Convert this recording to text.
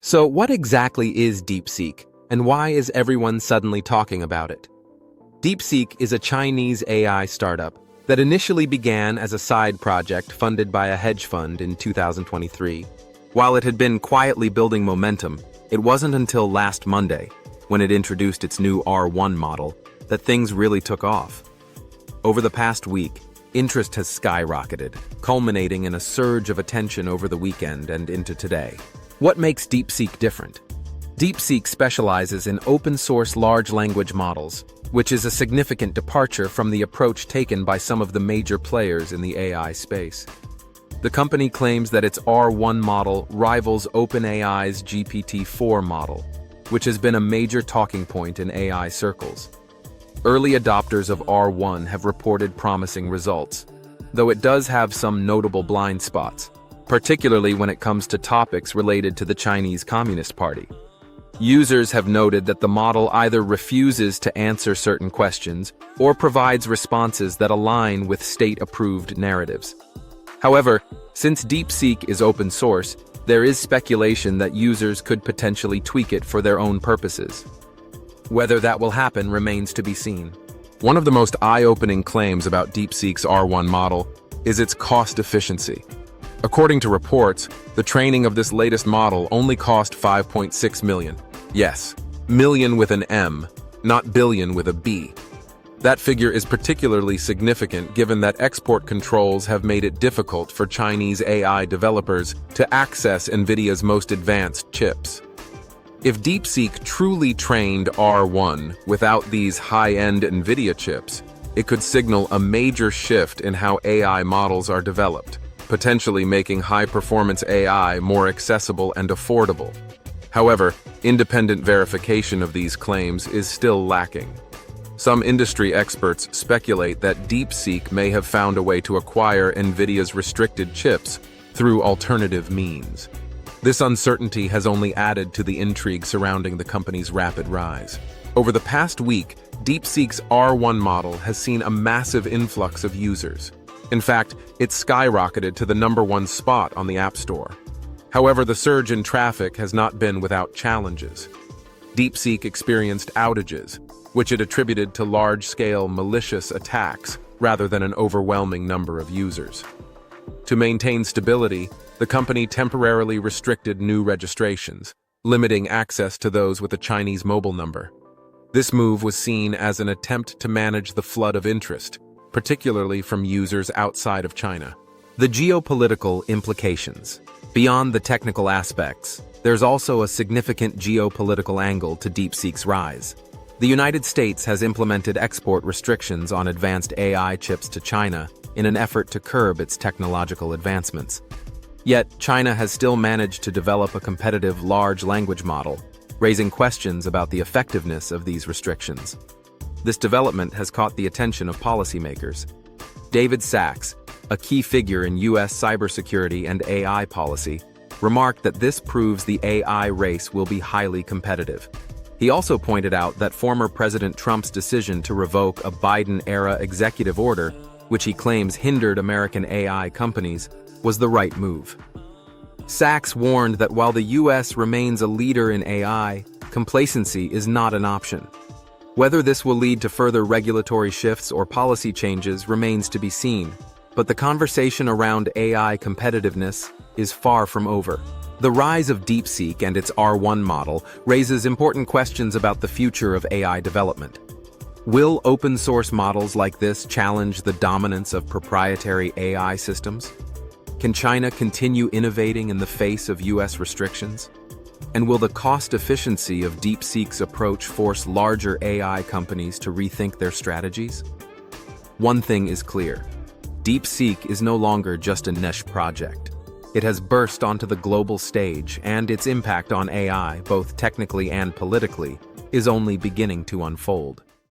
So what exactly is DeepSeek, and why is everyone suddenly talking about it? DeepSeek is a Chinese AI startup that initially began as a side project funded by a hedge fund in 2023. While it had been quietly building momentum, it wasn't until last Monday, when it introduced its new R1 model, that things really took off. Over the past week, interest has skyrocketed, culminating in a surge of attention over the weekend and into today. What makes DeepSeek different? DeepSeek specializes in open-source large language models, which is a significant departure from the approach taken by some of the major players in the AI space. The company claims that its R1 model rivals OpenAI's GPT-4 model, which has been a major talking point in AI circles. Early adopters of R1 have reported promising results, though it does have some notable blind spots, particularly when it comes to topics related to the Chinese Communist Party. Users have noted that the model either refuses to answer certain questions or provides responses that align with state-approved narratives. However, since DeepSeek is open source, there is speculation that users could potentially tweak it for their own purposes. Whether that will happen remains to be seen. One of the most eye-opening claims about DeepSeek's R1 model is its cost efficiency. According to reports, the training of this latest model only cost $5.6 million. Yes, million with an M, not billion with a B. That figure is particularly significant given that export controls have made it difficult for Chinese AI developers to access Nvidia's most advanced chips. If DeepSeek truly trained R1 without these high-end Nvidia chips, it could signal a major shift in how AI models are developed, potentially making high-performance AI more accessible and affordable. However, independent verification of these claims is still lacking. Some industry experts speculate that DeepSeek may have found a way to acquire Nvidia's restricted chips through alternative means. This uncertainty has only added to the intrigue surrounding the company's rapid rise. Over the past week, DeepSeek's R1 model has seen a massive influx of users. In fact, it skyrocketed to the #1 spot on the App Store. However, the surge in traffic has not been without challenges. DeepSeek experienced outages, which it attributed to large-scale malicious attacks rather than an overwhelming number of users. To maintain stability, the company temporarily restricted new registrations, limiting access to those with a Chinese mobile number. This move was seen as an attempt to manage the flood of interest, particularly from users outside of China. The geopolitical implications. Beyond the technical aspects, there's also a significant geopolitical angle to DeepSeek's rise. The United States has implemented export restrictions on advanced AI chips to China in an effort to curb its technological advancements. Yet, China has still managed to develop a competitive large language model, raising questions about the effectiveness of these restrictions. This development has caught the attention of policymakers. David Sachs, a key figure in U.S. cybersecurity and AI policy, remarked that this proves the AI race will be highly competitive. He also pointed out that former President Trump's decision to revoke a Biden-era executive order, which he claims hindered American AI companies, was the right move. Sachs warned that while the U.S. remains a leader in AI, complacency is not an option. Whether this will lead to further regulatory shifts or policy changes remains to be seen, but the conversation around AI competitiveness is far from over. The rise of DeepSeek and its R1 model raises important questions about the future of AI development. Will open-source models like this challenge the dominance of proprietary AI systems? Can China continue innovating in the face of U.S. restrictions? And will the cost efficiency of DeepSeek's approach force larger AI companies to rethink their strategies? One thing is clear: DeepSeek is no longer just a niche project. It has burst onto the global stage, and its impact on AI, both technically and politically, is only beginning to unfold.